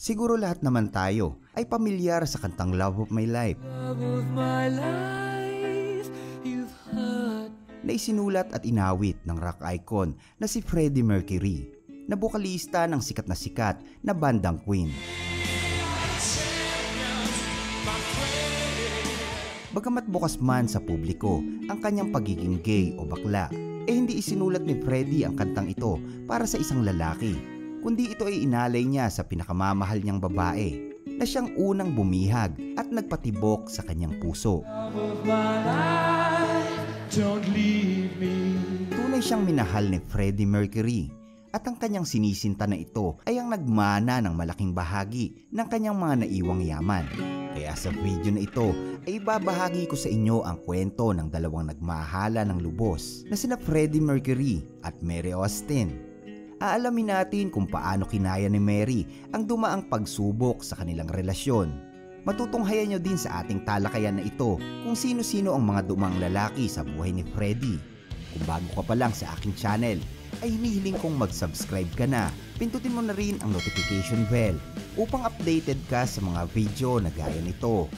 Siguro lahat naman tayo ay pamilyar sa kantang Love of My Life. Love of my life, you've hurt. Na isinulat at inawit ng rock icon na si Freddie Mercury, na bokalista ng sikat na bandang Queen. Bagamat bukas man sa publiko ang kanyang pagiging gay o bakla, hindi isinulat ni Freddie ang kantang ito para sa isang lalaki, kundi ito ay inalay niya sa pinakamamahal niyang babae na siyang unang bumihag at nagpatibok sa kanyang puso. Love of my life, don't leave me. Tunay siyang minahal ni Freddie Mercury at ang kanyang sinisinta na ito ay ang nagmana ng malaking bahagi ng kanyang mga naiwang yaman. Kaya sa video na ito ay ibabahagi ko sa inyo ang kwento ng dalawang nagmahala ng lubos na sina Freddie Mercury at Mary Austin. Aalamin natin kung paano kinaya ni Mary ang dumaang pagsubok sa kanilang relasyon. Matutunghayan nyo din sa ating talakayan na ito kung sino-sino ang mga dumang lalaki sa buhay ni Freddie. Kung bago ka pa lang sa aking channel, ay hinihiling kong mag-subscribe ka na. Pindutin mo na rin ang notification bell upang updated ka sa mga video na gaya nito.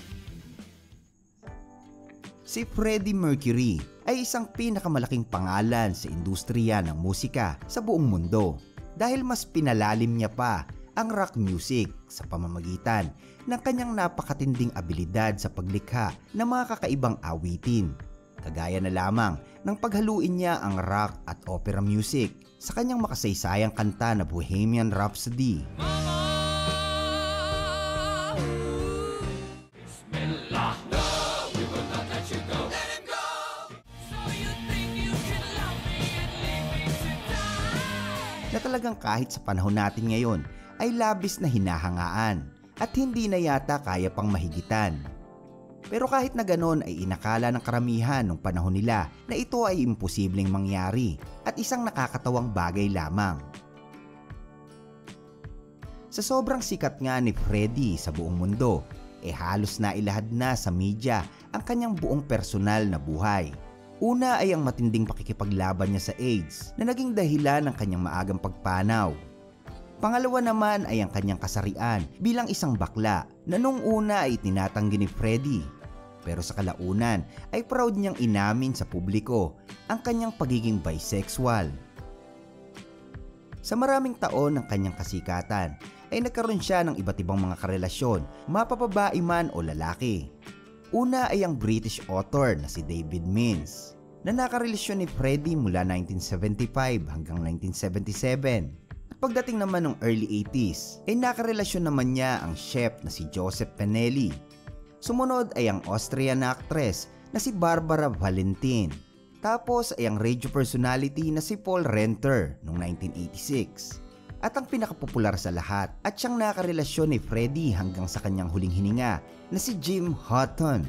Si Freddie Mercury ay isang pinakamalaking pangalan sa industriya ng musika sa buong mundo dahil mas pinalalim niya pa ang rock music sa pamamagitan ng kanyang napakatinding abilidad sa paglikha ng mga kakaibang awitin. Kagaya na lamang ng paghaluin niya ang rock at opera music sa kanyang makasaysayang kanta na Bohemian Rhapsody. Na talagang kahit sa panahon natin ngayon ay labis na hinahangaan at hindi na yata kaya pang mahigitan. Pero kahit na ganon ay inakala ng karamihan nung panahon nila na ito ay imposibleng mangyari at isang nakakatawang bagay lamang. Sa sobrang sikat nga ni Freddie sa buong mundo, halos na ilahad na sa media ang kanyang buong personal na buhay. Una ay ang matinding pakikipaglaban niya sa AIDS na naging dahilan ng kanyang maagang pagpanaw. Pangalawa naman ay ang kanyang kasarian bilang isang bakla na nung una ay tinatanggi ni Freddie. Pero sa kalaunan ay proud niyang inamin sa publiko ang kanyang pagiging bisexual. Sa maraming taon ng kanyang kasikatan ay nagkaroon siya ng iba't ibang mga karelasyon, mapababae man o lalaki. Una ay ang British author na si David Means na nakarelasyon ni Freddie mula 1975 hanggang 1977. At pagdating naman ng early 80s ay nakarelasyon naman niya ang chef na si Joseph Penelli. Sumunod ay ang Austrian actress na si Barbara Valentin. Tapos ay ang radio personality na si Paul Renter noong 1986. At ang pinakapopular sa lahat at siyang nakarelasyon ni Freddie hanggang sa kanyang huling hininga na si Jim Houghton.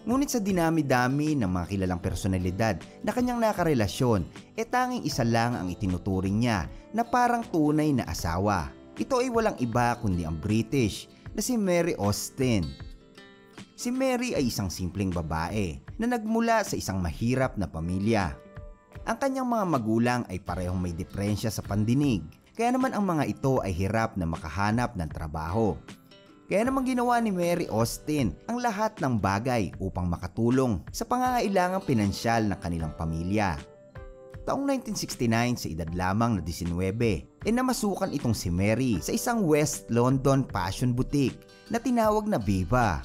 Ngunit sa dinami-dami ng mga kilalang personalidad na kanyang nakarelasyon, tanging isa lang ang itinuturing niya na parang tunay na asawa. Ito ay walang iba kundi ang British na si Mary Austin. Si Mary ay isang simpleng babae na nagmula sa isang mahirap na pamilya. Ang kanyang mga magulang ay parehong may depresya sa pandinig, kaya naman ang mga ito ay hirap na makahanap ng trabaho. Kaya naman ginawa ni Mary Austin ang lahat ng bagay upang makatulong sa pangangailangang pinansyal ng kanilang pamilya. Taong 1969 sa edad lamang na 19, namasukan itong si Mary sa isang West London fashion boutique na tinawag na Viva.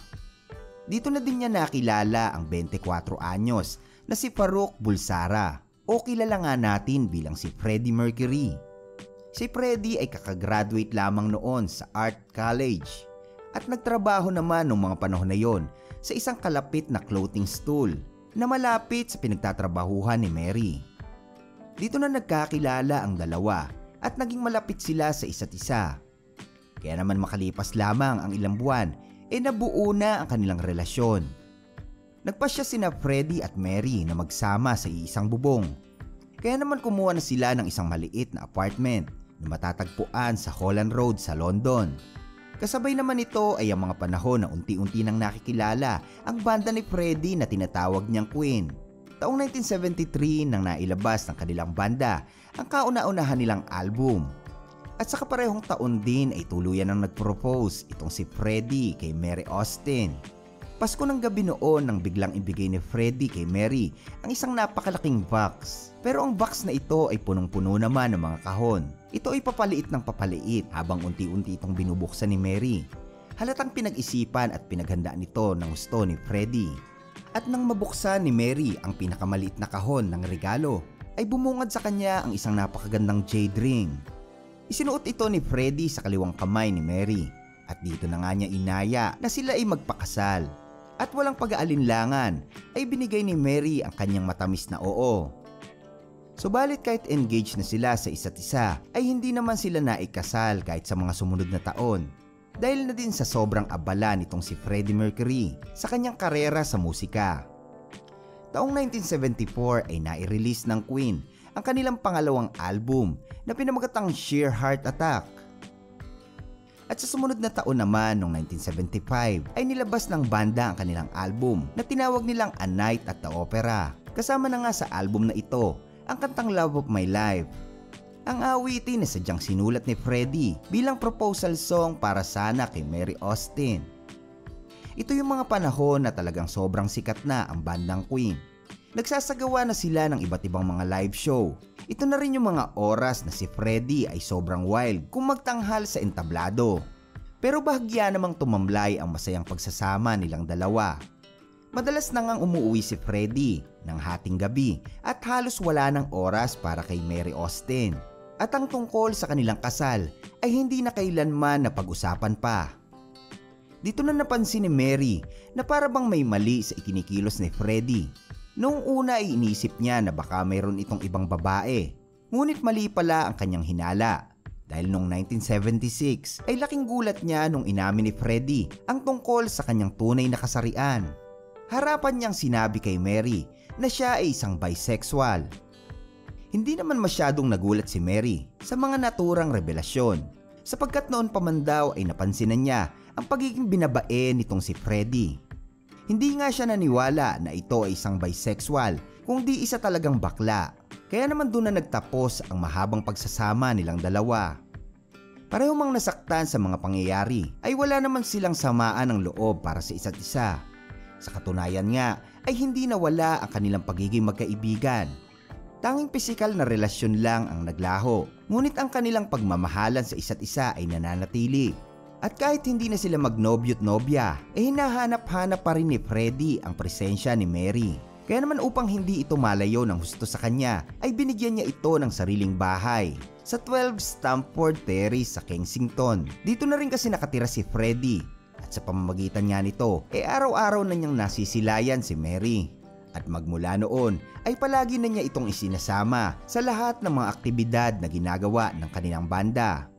Dito na din niya nakilala ang 24 anyos na si Farouk Bulsara, o kilala nga natin bilang si Freddie Mercury. Si Freddie ay kakagraduate lamang noon sa Art College at nagtrabaho naman noong mga panahon na yon sa isang kalapit na clothing store na malapit sa pinagtatrabahuhan ni Mary. Dito na nagkakilala ang dalawa at naging malapit sila sa isa't isa. Kaya naman makalipas lamang ang ilang buwan nabuo na ang kanilang relasyon. Nagpasya sina Freddie at Mary na magsama sa iisang bubong. Kaya naman kumuha na sila ng isang maliit na apartment na matatagpuan sa Holland Road sa London. Kasabay naman ito ay ang mga panahon na unti-unti nang nakikilala ang banda ni Freddie na tinatawag niyang Queen. Taong 1973 nang nailabas ng kanilang banda ang kauna-unahan nilang album. At sa kaparehong taon din ay tuluyan ang nag-propose itong si Freddie kay Mary Austin. Pasko ng gabi noon nang biglang ibigay ni Freddie kay Mary ang isang napakalaking box. Pero ang box na ito ay punong-puno naman ng mga kahon. Ito ay papaliit ng papaliit habang unti-unti itong binubuksan ni Mary. Halatang pinag-isipan at pinaghandaan nito ng gusto ni Freddie. At nang mabuksan ni Mary ang pinakamaliit na kahon ng regalo, ay bumungad sa kanya ang isang napakagandang jade ring. Isinuot ito ni Freddie sa kaliwang kamay ni Mary at dito na nga niya inaya na sila ay magpakasal. At walang pag-aalinlangan ay binigay ni Mary ang kanyang matamis na oo. Subalit kahit engaged na sila sa isa't isa ay hindi naman sila naikasal kahit sa mga sumunod na taon. Dahil na din sa sobrang abala nitong si Freddie Mercury sa kanyang karera sa musika. Taong 1974 ay nai-release ng Queen ang kanilang pangalawang album na pinamagatang Sheer Heart Attack. At sa sumunod na taon naman noong 1975 ay nilabas ng banda ang kanilang album na tinawag nilang A Night at the Opera. Kasama na nga sa album na ito ang kantang Love of My Life. Ang awitin na sadyang sinulat ni Freddie bilang proposal song para sana kay Mary Austin. Ito yung mga panahon na talagang sobrang sikat na ang bandang Queen. Nagsasagawa na sila ng iba't ibang mga live show. Ito na rin yung mga oras na si Freddie ay sobrang wild kung magtanghal sa entablado. Pero bahagya namang tumamlay ang masayang pagsasama nilang dalawa. Madalas na ngang umuwi si Freddie ng hating gabi at halos wala ng oras para kay Mary Austin. At ang tungkol sa kanilang kasal ay hindi na kailanman napag-usapan pa. Dito na napansin ni Mary na para bang may mali sa ikinikilos ni Freddie. Noong una ay inisip niya na baka mayroon itong ibang babae. Ngunit mali pala ang kanyang hinala. Dahil noong 1976 ay laking gulat niya nung inamin ni Freddie ang tungkol sa kanyang tunay na kasarian. Harapan niyang sinabi kay Mary na siya ay isang bisexual. Hindi naman masyadong nagulat si Mary sa mga naturang revelasyon. Sapagkat noon pa man daw ay napansin na niya ang pagiging binabae nitong si Freddie. Hindi nga siya naniwala na ito ay isang bisexual, kundi isa talagang bakla. Kaya naman doon na nagtapos ang mahabang pagsasama nilang dalawa. Pareho mang nasaktan sa mga pangyayari, ay wala naman silang samaan ng loob para sa isa't isa. Sa katunayan nga, ay hindi nawala ang kanilang pagiging magkaibigan. Tanging pisikal na relasyon lang ang naglaho, ngunit ang kanilang pagmamahalan sa isa't isa ay nananatili. At kahit hindi na sila magnobyo't nobya, hinahanap-hanap pa rin ni Freddie ang presensya ni Mary. Kaya naman upang hindi ito malayo ng husto sa kanya, ay binigyan niya ito ng sariling bahay sa 12 Stamford Terrace sa Kensington. Dito na rin kasi nakatira si Freddie at sa pamamagitan niya nito, araw-araw na niyang nasisilayan si Mary. At magmula noon ay palagi na niya itong isinasama sa lahat ng mga aktibidad na ginagawa ng kanilang banda.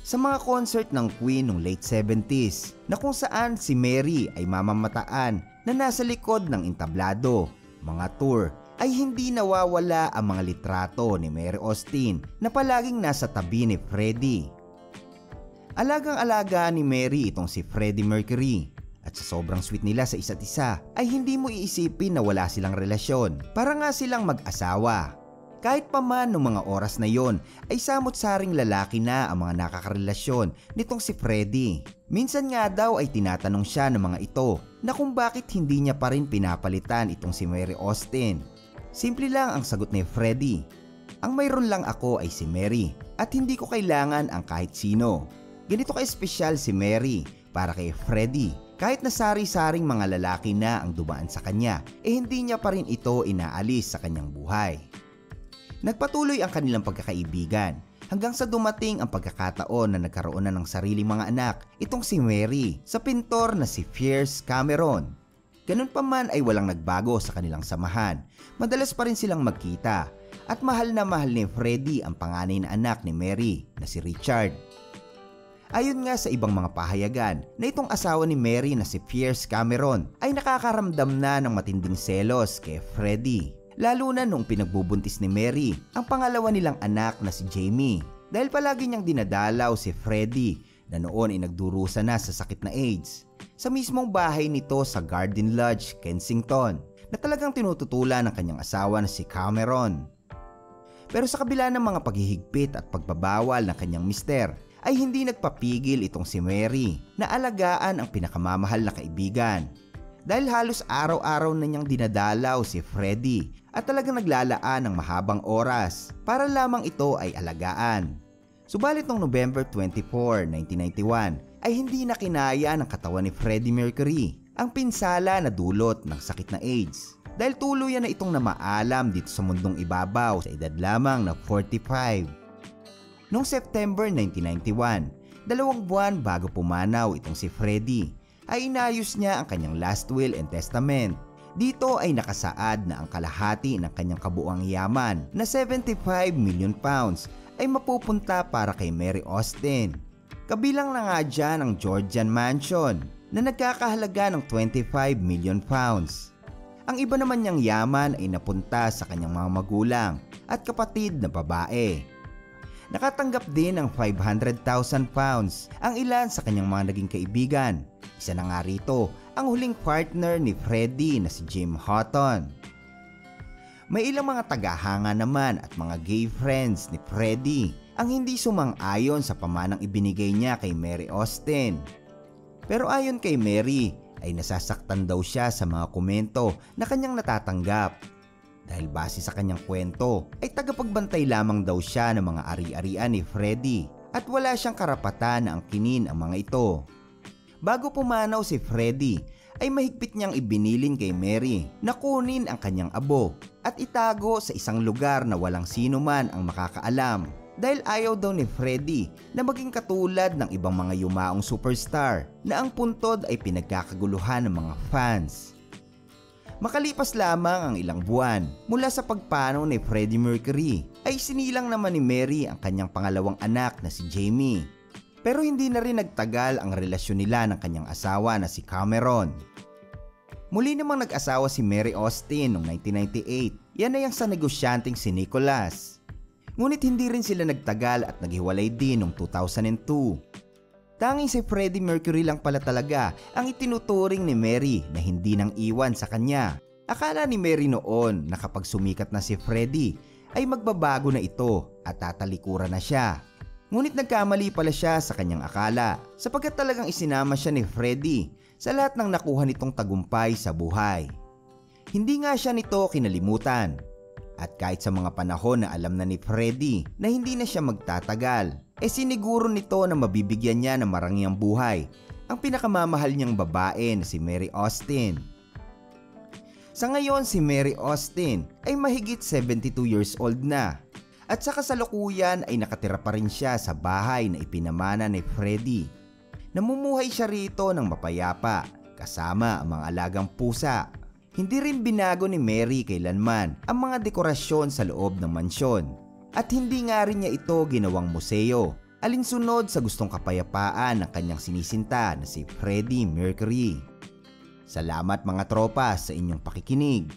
Sa mga concert ng Queen noong late 70s na kung saan si Mary ay mamamataan na nasa likod ng entablado, mga tour, ay hindi nawawala ang mga litrato ni Mary Austin na palaging nasa tabi ni Freddie. Alagang-alaga ni Mary itong si Freddie Mercury at sa sobrang sweet nila sa isa't isa ay hindi mo iisipin na wala silang relasyon, para nga silang mag-asawa. Kahit pa man noong mga oras na yon ay samot-saring lalaki na ang mga nakakarelasyon nitong si Freddie. Minsan nga daw ay tinatanong siya ng mga ito na kung bakit hindi niya pa rin pinapalitan itong si Mary Austin. Simple lang ang sagot ni Freddie. Ang mayroon lang ako ay si Mary at hindi ko kailangan ang kahit sino. Ganito ka-espesyal si Mary para kay Freddie. Kahit na sari-saring mga lalaki na ang dumaan sa kanya, hindi niya pa rin ito inaalis sa kanyang buhay. Nagpatuloy ang kanilang pagkakaibigan hanggang sa dumating ang pagkakataon na nagkaroon na ng sariling mga anak itong si Mary sa pintor na si Piers Cameron. Ganun pa man ay walang nagbago sa kanilang samahan. Madalas pa rin silang magkita at mahal na mahal ni Freddie ang panganay na anak ni Mary na si Richard. Ayon nga sa ibang mga pahayagan na itong asawa ni Mary na si Piers Cameron ay nakakaramdam na ng matinding selos kay Freddie. Lalo na nung pinagbubuntis ni Mary ang pangalawa nilang anak na si Jamie. Dahil palagi niyang dinadalaw si Freddie na noon ay nagdurusa na sa sakit na AIDS sa mismong bahay nito sa Garden Lodge, Kensington na talagang tinututulan ng kanyang asawa na si Cameron. Pero sa kabila ng mga paghihigpit at pagbabawal ng kanyang mister, ay hindi nagpapigil itong si Mary na alagaan ang pinakamamahal na kaibigan. Dahil halos araw-araw na niyang dinadalaw si Freddie at talagang naglalaan ng mahabang oras para lamang ito ay alagaan. Subalit noong November 24, 1991 ay hindi na kinaya ng katawan ni Freddie Mercury ang pinsala na dulot ng sakit na AIDS. Dahil tuluyan na itong namaalam dito sa mundong ibabaw sa edad lamang na 45. Noong September 1991, 2 buwan bago pumanaw itong si Freddie, ay inayos niya ang kanyang last will and testament. Dito ay nakasaad na ang kalahati ng kanyang kabuuang yaman na 75 million pounds ay mapupunta para kay Mary Austin. Kabilang na nga dyan ang Georgian Mansion na nagkakahalaga ng 25 million pounds. Ang iba naman niyang yaman ay napunta sa kanyang mga magulang at kapatid na babae. Nakatanggap din ng 500,000 pounds ang ilan sa kanyang mga naging kaibigan. Isa na nga rito ang huling partner ni Freddie na si Jim Houghton. May ilang mga tagahanga naman at mga gay friends ni Freddie ang hindi sumang-ayon sa pamanang ibinigay niya kay Mary Austin. Pero ayon kay Mary ay nasasaktan daw siya sa mga komento na kanyang natatanggap. Dahil base sa kanyang kwento ay tagapagbantay lamang daw siya ng mga ari-arian ni Freddie at wala siyang karapatan na angkinin ang mga ito. Bago pumanaw si Freddie ay mahigpit niyang ibinilin kay Mary na kunin ang kanyang abo at itago sa isang lugar na walang sino man ang makakaalam. Dahil ayaw daw ni Freddie na maging katulad ng ibang mga yumaong superstar na ang puntod ay pinagkakaguluhan ng mga fans. Makalipas lamang ang ilang buwan mula sa pagpanaw ni Freddie Mercury ay sinilang naman ni Mary ang kanyang pangalawang anak na si Jamie. Pero hindi na rin nagtagal ang relasyon nila ng kanyang asawa na si Cameron. Muli namang nag-asawa si Mary Austin noong 1998. Yan ay ang sa negosyanteng si Nicholas. Ngunit hindi rin sila nagtagal at naghiwalay din noong 2002. Tanging si Freddie Mercury lang pala talaga ang itinuturing ni Mary na hindi nang iwan sa kanya. Akala ni Mary noon na kapag sumikat na si Freddie ay magbabago na ito at tatalikuran na siya. Ngunit nagkamali pala siya sa kanyang akala sapagkat talagang isinama siya ni Freddie sa lahat ng nakuha nitong tagumpay sa buhay. Hindi nga siya nito kinalimutan. At kahit sa mga panahon na alam na ni Freddie na hindi na siya magtatagal, siniguro nito na mabibigyan niya ng marangyang buhay ang pinakamamahal niyang babae na si Mary Austin. Sa ngayon si Mary Austin ay mahigit 72 years old na at sa kasalukuyan ay nakatira pa rin siya sa bahay na ipinamana ni Freddie. Namumuhay siya rito ng mapayapa kasama ang mga alagang pusa. Hindi rin binago ni Mary kailanman ang mga dekorasyon sa loob ng mansyon at hindi nga rin niya ito ginawang museo, alinsunod sa gustong kapayapaan ng kanyang sinisinta na si Freddie Mercury. Salamat mga tropa sa inyong pakikinig.